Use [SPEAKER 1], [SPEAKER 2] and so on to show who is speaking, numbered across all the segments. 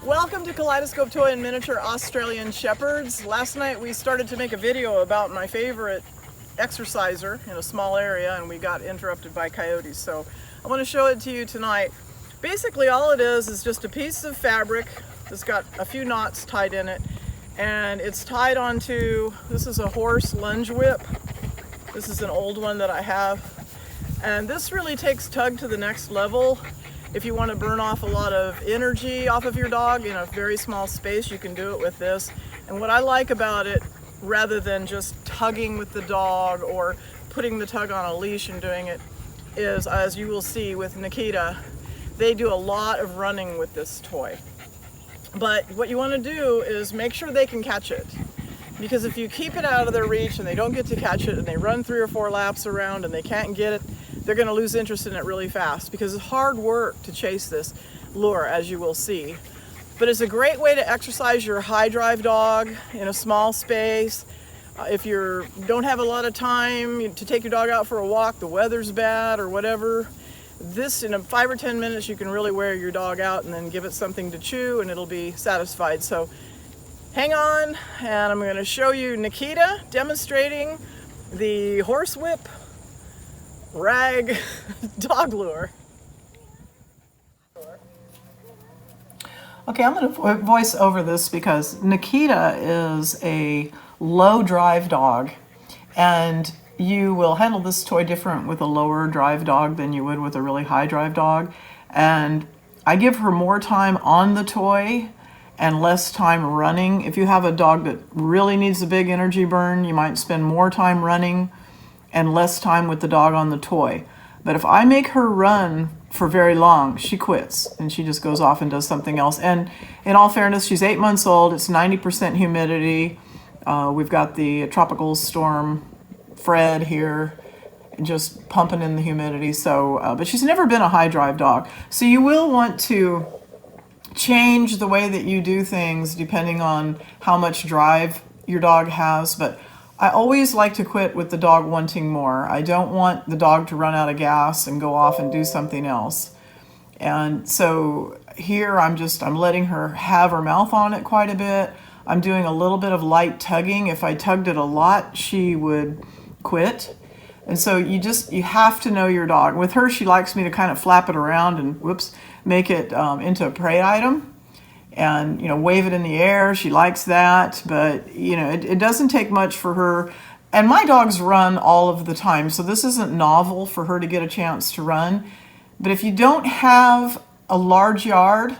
[SPEAKER 1] Welcome to Kaleidoscope Toy and Miniature Australian Shepherds. Last night we started to make a video about my favorite exerciser in a small area and we got interrupted by coyotes. So I want to show it to you tonight. Basically all it is just a piece of fabric that's got a few knots tied in it, and it's tied onto, this is a horse lunge whip. This is an old one that I have. And this really takes tug to the next level. If you want to burn off a lot of energy off of your dog in a very small space, you can do it with this. And what I like about it, rather than just tugging with the dog or putting the tug on a leash and doing it, is, as you will see with Nikita, they do a lot of running with this toy. But what you want to do is make sure they can catch it. Because if you keep it out of their reach and they don't get to catch it and they run 3 or 4 laps around and they can't get it, they're going to lose interest in it really fast, because it's hard work to chase this lure, as you will see. But it's a great way to exercise your high drive dog in a small space. If you don't have a lot of time to take your dog out for a walk, the weather's bad or whatever, this in 5 or 10 minutes you can really wear your dog out and then give it something to chew and it'll be satisfied. So hang on, and I'm going to show you Nikita demonstrating the horsewhip rag dog lure. Okay, I'm going to voice over this because Nikita is a low drive dog, and you will handle this toy different with a lower drive dog than you would with a really high drive dog. And I give her more time on the toy and less time running. If you have a dog that really needs a big energy burn, you might spend more time running and less time with the dog on the toy. But if I make her run for very long, she quits and she just goes off and does something else. And in all fairness, she's 8 months old. It's 90% humidity. We've got the tropical storm Fred here just pumping in the humidity. So, but she's never been a high drive dog. So you will want to change the way that you do things depending on how much drive your dog has. But I always like to quit with the dog wanting more. I don't want the dog to run out of gas and go off and do something else. And so here I'm letting her have her mouth on it quite a bit. I'm doing a little bit of light tugging. If I tugged it a lot, she would quit. And so you have to know your dog. With her, she likes me to kind of flap it around and make it into a prey item. And, wave it in the air. She likes that, but, it doesn't take much for her. And my dogs run all of the time, so this isn't novel for her to get a chance to run. But if you don't have a large yard,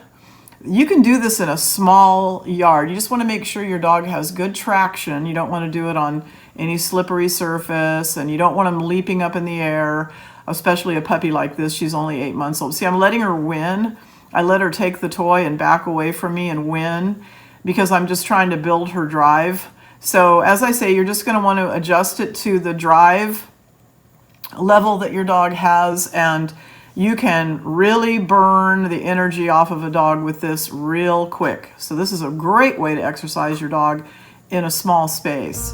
[SPEAKER 1] you can do this in a small yard. You just want to make sure your dog has good traction. You don't want to do it on any slippery surface, and you don't want them leaping up in the air, especially a puppy like this. She's only 8 months old. See, I'm letting her win. I let her take the toy and back away from me and win because I'm just trying to build her drive. So as I say, you're just going to want to adjust it to the drive level that your dog has, and you can really burn the energy off of a dog with this real quick. So this is a great way to exercise your dog in a small space.